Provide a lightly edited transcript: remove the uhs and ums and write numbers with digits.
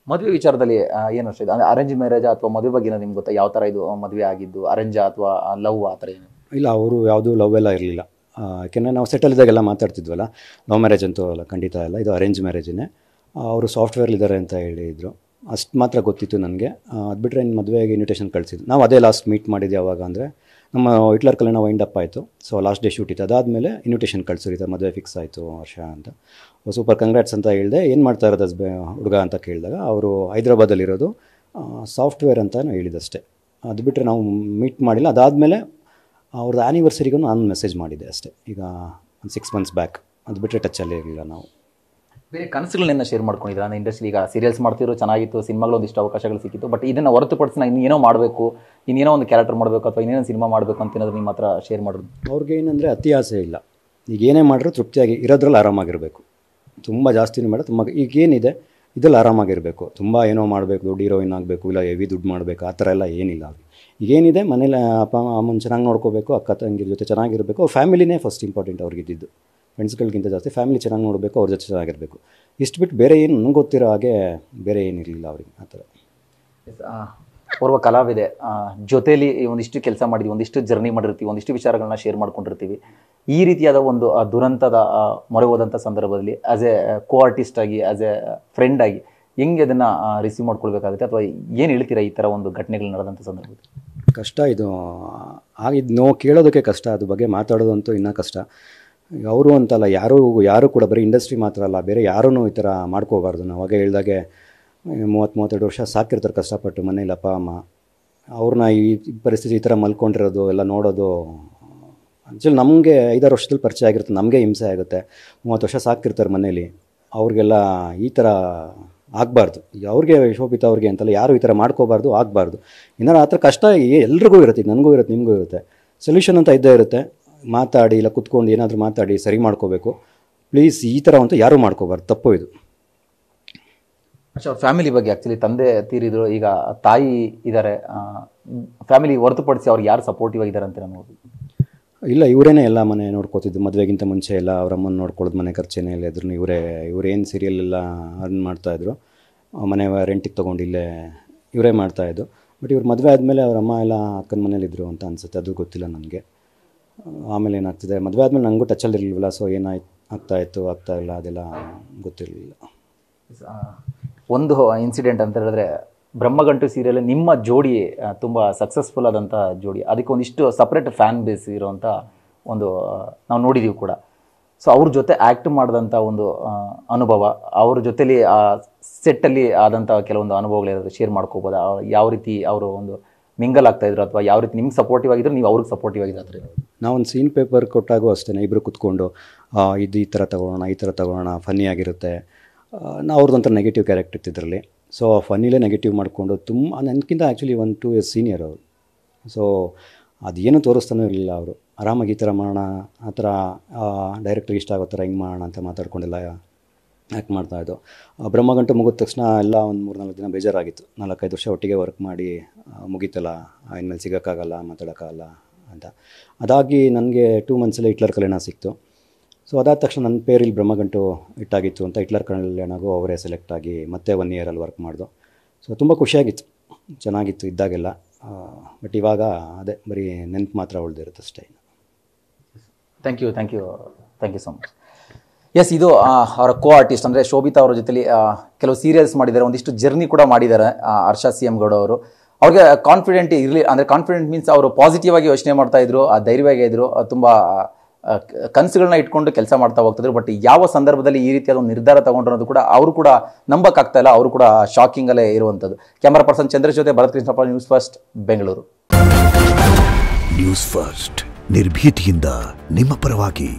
ಮದುವೆ ವಿಚಾರದಲ್ಲಿ ಏನು ಅಷ್ಟೇ ಅಂದರೆ ಅರೇಂಜ್ ಮ್ಯಾರೇಜ್ ಅಥವಾ ಮದುವೆ ಬಗ್ಗೆ ನಿಮ್ಗೆ ಗೊತ್ತಾ? ಯಾವ ಥರ ಇದು ಮದುವೆ ಆಗಿದ್ದು, ಅರೇಂಜ್ ಅಥವಾ ಲವ್ ಆ ಥರ ಏನು? ಇಲ್ಲ, ಅವರು ಯಾವುದೂ ಲವ್ ಎಲ್ಲ ಇರಲಿಲ್ಲ. ಯಾಕೆಂದರೆ ನಾವು ಸೆಟಲ್ ಇದ್ದಾಗೆಲ್ಲ ಮಾತಾಡ್ತಿದ್ವಲ್ಲ, ಲವ್ ಮ್ಯಾರೇಜ್ ಅಂತೂ ಅಲ್ಲ, ಖಂಡಿತ ಅಲ್ಲ, ಇದು ಅರೇಂಜ್ ಮ್ಯಾರೇಜೇ. ಅವರು ಸಾಫ್ಟ್ವೇರ್ಲಿದ್ದಾರೆ ಅಂತ ಹೇಳಿದರು, ಅಷ್ಟು ಮಾತ್ರ ಗೊತ್ತಿತ್ತು ನನಗೆ. ಅದು ಬಿಟ್ಟರೆ ಇನ್ನು ಮದುವೆಗೆ ಇನ್ವಿಟೇಷನ್ ಕಳಿಸಿದ್ದು. ನಾವು ಅದೇ ಲಾಸ್ಟ್ ಮೀಟ್ ಮಾಡಿದ್ದು ಯಾವಾಗ ಅಂದರೆ ನಮ್ಮ ಹಿಟ್ಲರ್ ಕಲ್ಯಾಣ ವೈಂಡ್ ಅಪ್ ಆಯಿತು. ಸೊ ಲಾಸ್ಟ್ ಡೇ ಶೂಟ್ ಇತ್ತು. ಅದಾದಮೇಲೆ ಇನ್ವಿಟೇಷನ್ ಕಳಿಸಿರುತ್ತೆ, ಮದುವೆ ಫಿಕ್ಸ್ ಆಯಿತು ವರ್ಷ ಅಂತ. ಸೂಪರ್ ಕಂಗ್ರಾಟ್ಸ್ ಅಂತ ಹೇಳಿದೆ. ಏನು ಮಾಡ್ತಾ ಇರೋದು ಹುಡುಗ ಅಂತ ಕೇಳಿದಾಗ ಅವರು ಹೈದ್ರಾಬಾದಲ್ಲಿರೋದು ಸಾಫ್ಟ್ವೇರ್ ಅಂತ ಹೇಳಿದಷ್ಟೇ. ಅದು ಬಿಟ್ಟರೆ ನಾವು ಮೀಟ್ ಮಾಡಿಲ್ಲ. ಅದಾದಮೇಲೆ ಅವ್ರದ್ದು ಆ್ಯನಿವರ್ಸರಿಗೂ ನಾನು ಮೆಸೇಜ್ ಮಾಡಿದ್ದೆ ಅಷ್ಟೇ, ಈಗ ಒಂದು 6 months ಬ್ಯಾಕ್. ಅದು ಬಿಟ್ಟರೆ ಟಚ್ಚಲ್ಲೇ ಇರಲಿಲ್ಲ ನಾವು. ಬೇರೆ ಕನಸುಗಳನ್ನ ಶೇರ್ ಮಾಡ್ಕೊಂಡಿದ್ದೀರಾ? ಅಂದರೆ ಇಂಡಸ್ಟ್ರಿ ಈಗ ಸೀರಿಯಲ್ಸ್ ಮಾಡ್ತಿರೋ ಚೆನ್ನಾಗಿತ್ತು, ಸಿನಿಮಾಗಳು ಒಂದಿಷ್ಟು ಅವಕಾಶಗಳು ಸಿಕ್ಕಿತ್ತು, ಬಟ್ ಇದನ್ನು ಹೊರತುಪಡಿಸಿ ನಾನು ಇನ್ನೇನೋ ಮಾಡಬೇಕು, ಇನ್ನೇನೋ ಒಂದು ಕ್ಯಾರೆಕ್ಟರ್ ಮಾಡಬೇಕು ಅಥವಾ ಇನ್ನೇನೋ ಸಿನಿಮಾ ಮಾಡಬೇಕು ಅಂತ ಏನಾದರೂ ನಿಮ್ಮ ಹತ್ರ ಶೇರ್ ಮಾಡೋದು? ಅವ್ರಿಗೆ ಏನಂದರೆ ಅತಿ ಆಸೆ ಇಲ್ಲ. ಈಗ ಏನೇ ಮಾಡಿದ್ರು ತೃಪ್ತಿಯಾಗಿ ಇರೋದ್ರಲ್ಲಿ ಆರಾಮಾಗಿರಬೇಕು. ತುಂಬ ಜಾಸ್ತಿನೂ ಬೇಡ, ತುಂಬ ಈಗೇನಿದೆ ಇದ್ರಲ್ಲಿ ಆರಾಮಾಗಿರಬೇಕು. ತುಂಬ ಏನೋ ಮಾಡಬೇಕು, ದೊಡ್ಡ ಹೀರೋಯಿನ್ ಆಗಬೇಕು, ಇಲ್ಲ ಹೆವಿ ದುಡ್ಡು ಮಾಡಬೇಕು, ಆ ಥರ ಎಲ್ಲ ಏನಿಲ್ಲ ಅವ್ರಿಗೆ. ಈಗೇನಿದೆ ಮನೇಲಿ ಅಪ್ಪ ಅಮ್ಮನ ಚೆನ್ನಾಗಿ ನೋಡ್ಕೋಬೇಕು, ಅಕ್ಕ ತಂಗಿರ ಜೊತೆ ಚೆನ್ನಾಗಿರಬೇಕು. ಅವ್ರ ಫ್ಯಾಮಿಲಿನೇ ಫಸ್ಟ್ ಇಂಪಾರ್ಟೆಂಟ್ ಅವ್ರಿಗಿದ್ದು. ಫ್ರೆಂಡ್ಸ್ಗಳಿಗಿಂತ ಜಾಸ್ತಿ ಫ್ಯಾಮಿಲಿ ಚೆನ್ನಾಗಿ ನೋಡಬೇಕು, ಅವ್ರ ಜೊತೆ ಚೆನ್ನಾಗಿರಬೇಕು. ಇಷ್ಟು ಬಿಟ್ಟು ಬೇರೆ ಏನು ನನಗೆ ಗೊತ್ತಿರೋ ಹಾಗೆ ಬೇರೆ ಏನಿರಲಿಲ್ಲ ಅವ್ರಿಗೆ ಆ ಥರ. ಓರ್ವ ಕಲಾವಿದೆ ಜೊತೇಲಿ ಒಂದಿಷ್ಟು ಕೆಲಸ ಮಾಡಿದ್ವಿ, ಒಂದಿಷ್ಟು ಜರ್ನಿ ಮಾಡಿರ್ತೀವಿ, ಒಂದಿಷ್ಟು ವಿಚಾರಗಳನ್ನ ಶೇರ್ ಮಾಡ್ಕೊಂಡಿರ್ತೀವಿ. ಈ ರೀತಿಯಾದ ಒಂದು ದುರಂತದ ಮೊರೆ ಹೋದಂಥ ಸಂದರ್ಭದಲ್ಲಿ ಆ್ಯಸ್ ಎ ಕೋ ಆರ್ಟಿಸ್ಟ್ ಆಗಿ, ಆ್ಯಸ್ ಎ ಫ್ರೆಂಡ್ ಆಗಿ ಹೆಂಗೆ ಅದನ್ನು ರಿಸೀವ್ ಮಾಡ್ಕೊಳ್ಬೇಕಾಗುತ್ತೆ, ಅಥವಾ ಏನು ಹೇಳ್ತೀರಾ ಈ ಥರ ಒಂದು ಘಟನೆಗಳು ನಡೆದಂಥ ಸಂದರ್ಭದಲ್ಲಿ? ಕಷ್ಟ ಇದು. ಆಗಿದ್ದು ಕೇಳೋದಕ್ಕೆ ಕಷ್ಟ, ಅದ್ರ ಬಗ್ಗೆ ಮಾತಾಡೋದಂತೂ ಇನ್ನೂ ಕಷ್ಟ. ಅವರು ಅಂತಲ್ಲ, ಯಾರೂ ಕೂಡ ಬರೀ ಇಂಡಸ್ಟ್ರಿ ಮಾತ್ರ ಅಲ್ಲ, ಬೇರೆ ಯಾರೂ ಈ ಥರ ಮಾಡ್ಕೋಬಾರ್ದು. ನಾವು ಅವಾಗ ಹೇಳ್ದಾಗೆ 30-32 ವರ್ಷ ಸಾಕಿರ್ತಾರೆ ಕಷ್ಟಪಟ್ಟು ಮನೇಲಿ ಅಪ್ಪ ಅಮ್ಮ. ಅವ್ರನ್ನ ಈ ಪರಿಸ್ಥಿತಿ ಈ ಥರ ಮಲ್ಕೊಂಡಿರೋದು ಎಲ್ಲ ನೋಡೋದು ಆ್ಯಕ್ಚುಲಿ ನಮಗೆ 5-6 ವರ್ಷದಲ್ಲಿ ಪರಿಚಯ ಆಗಿರುತ್ತೆ, ನಮಗೆ ಹಿಂಸೆ ಆಗುತ್ತೆ. 30 ವರ್ಷ ಸಾಕಿರ್ತಾರೆ ಮನೇಲಿ, ಅವ್ರಿಗೆಲ್ಲ ಈ ಥರ ಆಗಬಾರ್ದು. ಅವ್ರಿಗೆ ಶೋಭಿತ ಅವ್ರಿಗೆ ಅಂತಲ್ಲ, ಯಾರು ಈ ಥರ ಮಾಡ್ಕೋಬಾರ್ದು, ಆಗಬಾರ್ದು. ಏನಾರು ಆ ಥರ ಕಷ್ಟ ಎಲ್ರಿಗೂ ಇರುತ್ತೆ, ನನಗೂ ಇರುತ್ತೆ, ನಿಮಗೂ ಇರುತ್ತೆ. ಸೊಲ್ಯೂಷನ್ ಅಂತ ಇದ್ದೇ ಇರುತ್ತೆ. ಮಾತಾಡಿ ಇಲ್ಲ ಕುತ್ಕೊಂಡು ಏನಾದರೂ ಮಾತಾಡಿ ಸರಿ ಮಾಡ್ಕೋಬೇಕು. ಪ್ಲೀಸ್ ಈ ಥರ ಅಂತೂ ಯಾರೂ ಮಾಡ್ಕೋಬಾರ್ದು, ತಪ್ಪು ಇದು. ಅವ್ರ ಫ್ಯಾಮಿಲಿ ಬಗ್ಗೆ ಆ್ಯಕ್ಚುಲಿ ತಂದೆ ತೀರಿದ್ರು, ಈಗ ತಾಯಿ ಇದ್ದಾರೆ. ಫ್ಯಾಮಿಲಿ ಹೊರತುಪಡಿಸಿ ಅವ್ರಿಗೆ ಯಾರು ಸಪೋರ್ಟಿವ್ ಆಗಿದ್ದಾರೆ ಅಂತ ನಾನು ಇಲ್ಲ, ಇವರೇನೇ ಎಲ್ಲ ಮನೆ ನೋಡ್ಕೋತಿದ್ದು. ಮದುವೆಗಿಂತ ಮುಂಚೆ ಎಲ್ಲ ಅವ್ರ ಅಮ್ಮನ ನೋಡ್ಕೊಳ್ಳೋದು, ಮನೆ ಖರ್ಚೇನೇ ಇಲ್ಲ ಇದ್ರು. ಇವರೇನು ಸೀರಿಯಲ್ ಎಲ್ಲ ಅರ್ನ್ ಮಾಡ್ತಾಯಿದ್ರು, ಮನೆ ರೆಂಟಿಗೆ ತೊಗೊಂಡು ಇಲ್ಲೇ ಇವರೇ ಮಾಡ್ತಾಯಿದ್ದು. ಬಟ್ ಇವ್ರು ಮದುವೆ ಆದಮೇಲೆ ಅವ್ರ ಅಮ್ಮ ಎಲ್ಲ ಅಕ್ಕನ ಮನೇಲಿದ್ದರು ಅಂತ ಅನಿಸುತ್ತೆ, ಅದು ಗೊತ್ತಿಲ್ಲ ನನಗೆ. ಆಮೇಲೆ ಏನಾಗ್ತಿದೆ, ಮದುವೆ ಆದಮೇಲೆ ನನಗೂ ಟಚ್ಚಲ್ಲಿರಲಿಲ್ಲ. ಸೊ ಆಗ್ತಾಯಿತ್ತು ಆಗ್ತಾಯಿಲ್ಲ ಅದೆಲ್ಲ ಗೊತ್ತಿರಲಿಲ್ಲ. ಒಂದು ಇನ್ಸಿಡೆಂಟ್ ಅಂತ ಹೇಳಿದ್ರೆ, ಬ್ರಹ್ಮಗಂಟು ಸೀರಿಯಲ್ ನಿಮ್ಮ ಜೋಡಿ ತುಂಬ ಸಕ್ಸಸ್ಫುಲ್ ಆದಂಥ ಜೋಡಿ, ಅದಕ್ಕೆ ಒಂದಿಷ್ಟು ಸಪ್ರೇಟ್ ಫ್ಯಾನ್ ಬೇಸ್ ಇರೋವಂಥ ಒಂದು ನಾವು ನೋಡಿದ್ದೀವಿ ಕೂಡ. ಸೊ ಅವ್ರ ಜೊತೆ ಆ್ಯಕ್ಟ್ ಮಾಡಿದಂಥ ಒಂದು ಅನುಭವ, ಅವ್ರ ಜೊತೆಲಿ ಆ ಸೆಟ್ಟಲ್ಲಿ ಆದಂಥ ಕೆಲವೊಂದು ಅನುಭವಗಳೇನಾದರೂ ಶೇರ್ ಮಾಡ್ಕೋಬೋದಾ? ಯಾವ ರೀತಿ ಅವರು ಒಂದು ಮಿಂಗಲ್ ಆಗ್ತಾಯಿದ್ರು, ಅಥವಾ ಯಾವ ರೀತಿ ನಿಮ್ಗೆ ಸಪೋರ್ಟಿವ್ ಆಗಿದ್ರು, ನೀವು ಅವ್ರಿಗೆ ಸಪೋರ್ಟಿವ್ ಆಗಿದ್ರೆ? ನಾವೊಂದು ಸೀನ್ ಪೇಪರ್ ಕೊಟ್ಟಾಗೂ ಅಷ್ಟೇ, ಇಬ್ಬರು ಕುತ್ಕೊಂಡು ಇದು ಈ ಥರ ತೊಗೊಳೋಣ ಫನ್ನಿ ಆಗಿರುತ್ತೆ. ಅವ್ರದ್ದೊಂಥರ ನೆಗೆಟಿವ್ ಕ್ಯಾರೆಕ್ಟರ್ ಇತ್ತು ಇದರಲ್ಲಿ. ಸೊ ಫನ್ನಿಲೇ ನೆಗೆಟಿವ್ ಮಾಡಿಕೊಂಡು ತುಂಬ ನನಗಿಂತ ಆ್ಯಕ್ಚುಲಿ 1-2 years ಸೀನಿಯರ್ ಅವರು. ಸೊ ಅದೇನು ತೋರಿಸ್ತಾನೂ ಇರಲಿಲ್ಲ ಅವರು. ಆರಾಮಾಗಿ ಈ ಥರ ಮಾಡೋಣ, ಆ ಥರ ಡೈರೆಕ್ಟ್ರಿಗೆ ಇಷ್ಟ ಆಗೋ ಥರ ಹಿಂಗೆ ಮಾಡೋಣ ಅಂತ ಮಾತಾಡ್ಕೊಂಡೆಲ್ಲ ಆ್ಯಕ್ಟ್ ಮಾಡ್ತಾಯಿದ್ದು. ಬ್ರಹ್ಮಗಂಟು ಮುಗಿದ ತಕ್ಷಣ ಎಲ್ಲ ಒಂದು 3-4 ದಿನ ಬೇಜಾರಾಗಿತ್ತು. 4-5 ವರ್ಷ ಒಟ್ಟಿಗೆ ವರ್ಕ್ ಮಾಡಿ ಮುಗೀತಲ್ಲ, ಇನ್ಮೇಲೆ ಸಿಗೋಕ್ಕಾಗಲ್ಲ, ಮಾತಾಡೋಕ್ಕಾಗಲ್ಲ ಅಂತ. ಅದಾಗಿ ನನಗೆ 2 monthsಲ್ಲೇ ಹಿಟ್ಲರ್ ಕಲ್ಯಾಣ ಸಿಕ್ತು. ಸೊ ಅದಾದ ತಕ್ಷಣ ನನ್ನ ಪೇರಲ್ಲಿ ಬ್ರಹ್ಮಗಂಟು ಇಟ್ಟಾಗಿತ್ತು ಅಂತ ಹಿಟ್ಲರ್ ಕಲ್ಯಾಣಗೂ ಅವರೇ ಸೆಲೆಕ್ಟ್ ಆಗಿ ಮತ್ತೆ 1 year ವರ್ಕ್ ಮಾಡ್ದು. ಸೊ ತುಂಬ ಖುಷಿಯಾಗಿತ್ತು, ಚೆನ್ನಾಗಿತ್ತು ಇದ್ದಾಗೆಲ್ಲ. ಬಟ್ ಇವಾಗ ಅದೇ ಬರೀ ನೆನಪು ಮಾತ್ರ ಉಳಿದಿರುತ್ತೆ ಅಷ್ಟೇ. Thank you so much. Yes, ಇದು ಅವರ ಕೋ ಆರ್ಟಿಸ್ಟ್ ಅಂದರೆ ಶೋಭಿತಾ ಅವರ ಜೊತೆಲಿ ಕೆಲವು ಸೀರಿಯಲ್ಸ್ ಮಾಡಿದ್ದಾರೆ, ಒಂದಿಷ್ಟು ಜರ್ನಿ ಕೂಡ ಮಾಡಿದ್ದಾರೆ ಹರ್ಷ CM ಗೌಡ ಅವರು. ಅವ್ರಿಗೆ ಕಾನ್ಫಿಡೆಂಟ್ ಇರಲಿ, ಅಂದರೆ ಕಾನ್ಫಿಡೆಂಟ್ ಮೀನ್ಸ್ ಅವರು ಪಾಸಿಟಿವ್ ಆಗಿ ಯೋಚನೆ ಮಾಡ್ತಾಯಿದ್ರು, ಧೈರ್ಯವಾಗಿ ಇದ್ದರು, ತುಂಬ ಕನಸುಗಳನ್ನ ಇಟ್ಕೊಂಡು ಕೆಲಸ ಮಾಡ್ತಾ ಹೋಗ್ತಿದ್ರು. ಬಟ್ ಯಾವ ಸಂದರ್ಭದಲ್ಲಿ ಈ ರೀತಿಯಾದ ಒಂದು ನಿರ್ಧಾರ ತಗೊಂಡಿರೋದು ಕೂಡ ಅವರು ಕೂಡ ನಂಬಕ್ಕಾಗ್ತಾ ಇಲ್ಲ, ಅವರು ಕೂಡ ಶಾಕಿಂಗಲ್ಲೇ ಇರುವಂಥದ್ದು. ಕ್ಯಾಮರಾ ಪರ್ಸನ್ ಚಂದ್ರೇಶ್ ಜೊತೆ Bharath Krishnappa, news first, Bengaluru. News first ನಿರ್ಭೀತಿಯಿಂದ ನಿಮ್ಮ ಪರವಾಗಿ.